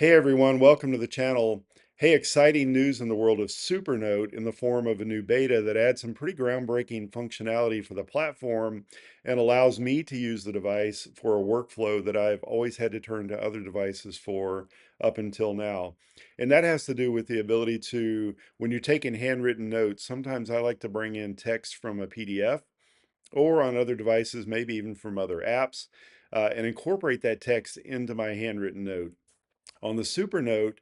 Hey everyone, welcome to the channel. Hey, exciting news in the world of Supernote in the form of a new beta that adds some pretty groundbreaking functionality for the platform and allows me to use the device for a workflow that I've always had to turn to other devices for up until now. And that has to do with the ability to, when you're taking handwritten notes, sometimes I like to bring in text from a PDF or on other devices, maybe even from other apps, and incorporate that text into my handwritten note. On the Supernote,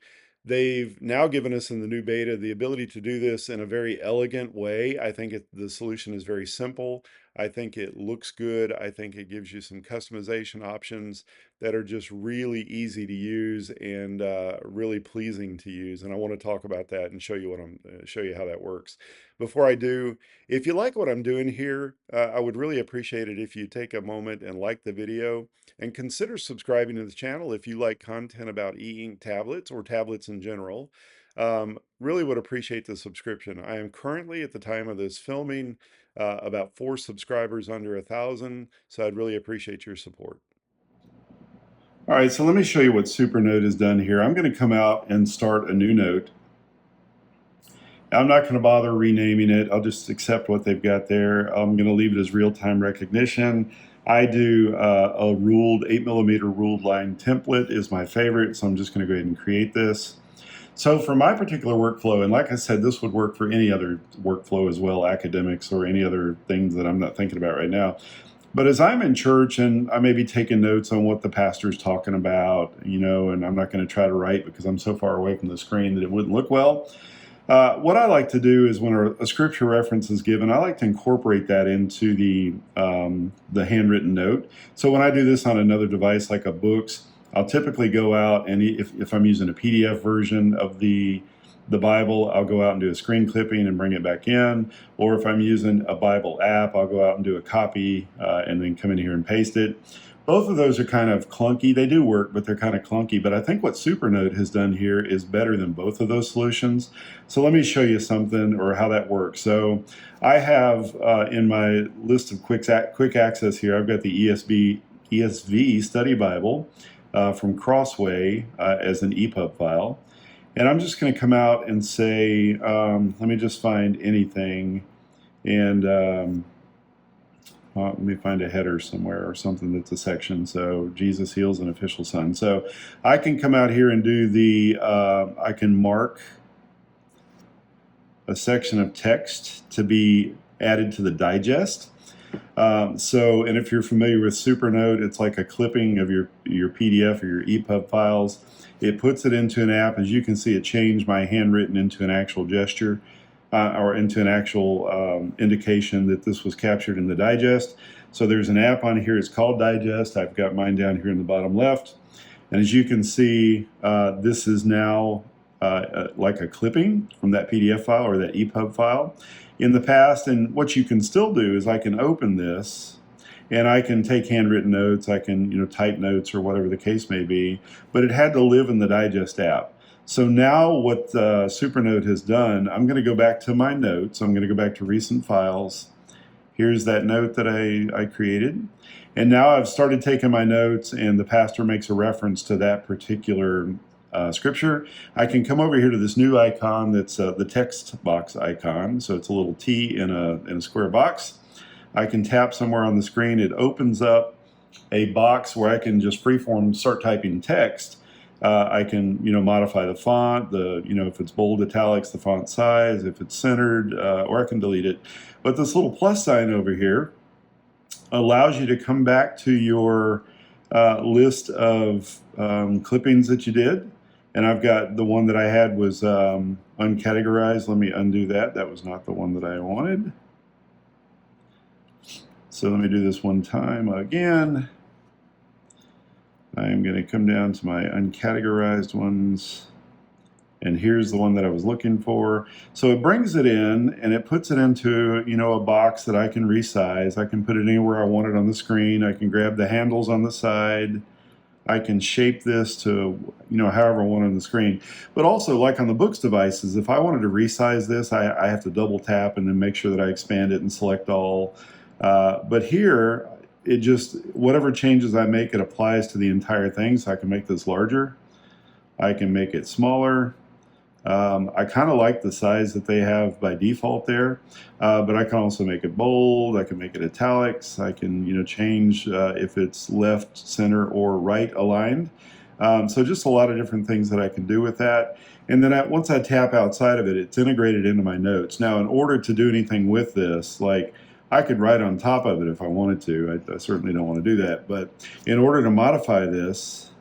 they've now given us in the new beta the ability to do this in a very elegant way. I think the solution is very simple. I think it looks good. I think it gives you some customization options that are just really easy to use and really pleasing to use. And I want to talk about that and show you show you how that works. Before I do, if you like what I'm doing here, I would really appreciate it if you take a moment and like the video and consider subscribing to the channel if you like content about e-ink tablets or tablets in general. Really would appreciate the subscription. I am currently, at the time of this filming, about 4 subscribers under 1,000, so I'd really appreciate your support. All right, so let me show you what Supernote has done here. I'm going to come out and start a new note. I'm not going to bother renaming it. I'll just accept what they've got there. I'm going to leave it as real-time recognition. I do a ruled 8mm ruled line template is my favorite, so I'm just going to go ahead and create this. So for my particular workflow, and like I said, this would work for any other workflow as well, academics or any other things that I'm not thinking about right now. But as I'm in church and I may be taking notes on what the pastor's talking about, and I'm not going to try to write because I'm so far away from the screen that it wouldn't look well. What I like to do is when a scripture reference is given, I like to incorporate that into the handwritten note. So when I do this on another device like a Boox, I'll typically go out and if I'm using a PDF version of the Bible, I'll go out and do a screen clipping and bring it back in. Or if I'm using a Bible app, I'll go out and do a copy and then come in here and paste it. Both of those are kind of clunky. They do work, but they're kind of clunky. But I think what Supernote has done here is better than both of those solutions. So let me show you something or how that works. So I have in my list of quick access here, I've got the ESV Study Bible from Crossway as an EPUB file. And I'm just going to come out and say, let me just find anything. And let me find a header somewhere or something that's a section. So Jesus heals an official son. So I can come out here and do I can mark a section of text to be added to the digest. And if you're familiar with Supernote, it's like a clipping of your PDF or your EPUB files. It puts it into an app. As you can see, it changed my handwritten into an actual gesture. Or into an actual indication that this was captured in the digest. So there's an app on here, it's called Digest. I've got mine down here in the bottom left. And as you can see, this is now like a clipping from that PDF file or that EPUB file. In the past, and what you can still do is I can open this and I can take handwritten notes, I can type notes or whatever the case may be, but it had to live in the Digest app. So now what Supernote has done, I'm going to go back to my notes. I'm going to go back to recent files. Here's that note that I created. And now I've started taking my notes and the pastor makes a reference to that particular scripture. I can come over here to this new icon that's the text box icon. So it's a little T in a square box. I can tap somewhere on the screen. It opens up a box where I can just freeform start typing text. I can, modify the font, if it's bold italics, the font size, if it's centered, or I can delete it. But this little plus sign over here allows you to come back to your list of clippings that you did. And I've got the one that I had was uncategorized. Let me undo that. That was not the one that I wanted. So let me do this one time again. I'm going to come down to my uncategorized ones, and here's the one that I was looking for. So it brings it in, and it puts it into, a box that I can resize. I can put it anywhere I want it on the screen. I can grab the handles on the side. I can shape this to, however I want on the screen. But also, like on the Boox devices, if I wanted to resize this, I have to double tap and then make sure that I expand it and select all. But here, it just, whatever changes I make, it applies to the entire thing, so I can make this larger. I can make it smaller. I kind of like the size that they have by default there, but I can also make it bold. I can make it italics. I can, change if it's left, center, or right aligned. So just a lot of different things that I can do with that. And then once I tap outside of it, it's integrated into my notes. Now, in order to do anything with this, like I could write on top of it if I wanted to. I certainly don't want to do that. But in order to modify this,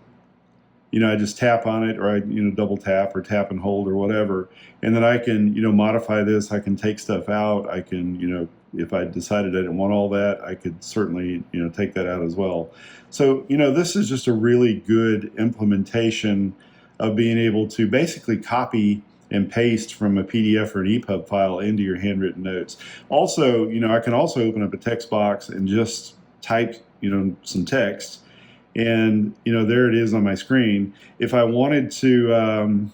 I just tap on it, or I, double tap or tap and hold or whatever. And then I can, modify this. I can take stuff out. I can, if I decided I didn't want all that, I could certainly, take that out as well. So, this is just a really good implementation of being able to basically copy and paste from a PDF or an EPUB file into your handwritten notes. Also, I can also open up a text box and just type, some text, and there it is on my screen. If I wanted to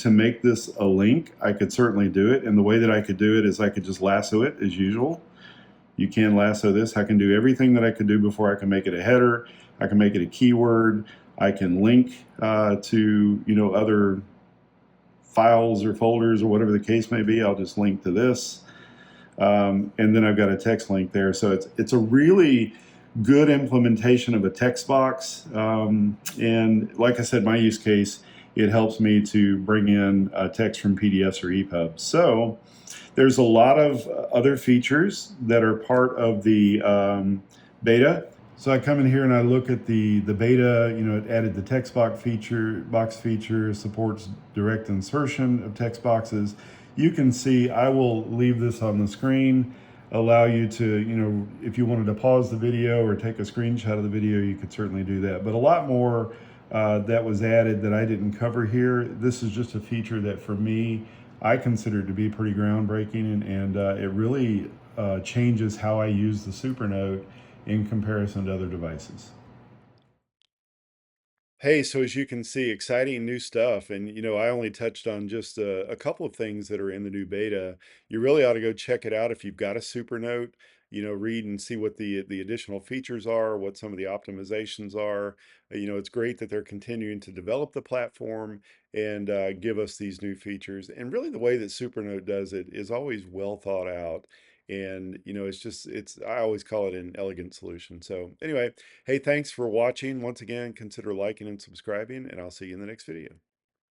make this a link, I could certainly do it, and the way that I could do it is I could just lasso it as usual. You can lasso this. I can do everything that I could do before. I can make it a header. I can make it a keyword. I can link to other files or folders or whatever the case may be. I'll just link to this. And then I've got a text link there. So it's a really good implementation of a text box. And like I said, my use case, it helps me to bring in text from PDFs or EPUBs. So there's a lot of other features that are part of the beta. So I come in here and I look at the beta. It added the text box feature, supports direct insertion of text boxes. You can see, I will leave this on the screen, allow you to, if you wanted to pause the video or take a screenshot of the video, you could certainly do that. But a lot more that was added that I didn't cover here. This is just a feature that for me, I consider to be pretty groundbreaking, and it really changes how I use the Supernote in comparison to other devices. Hey, so as you can see, exciting new stuff. And, I only touched on just a couple of things that are in the new beta. You really ought to go check it out if you've got a Supernote, read and see what the additional features are, what some of the optimizations are. It's great that they're continuing to develop the platform and give us these new features. And really, the way that Supernote does it is always well thought out. And, I always call it an elegant solution. So, anyway, hey, thanks for watching. Once again, consider liking and subscribing, and I'll see you in the next video.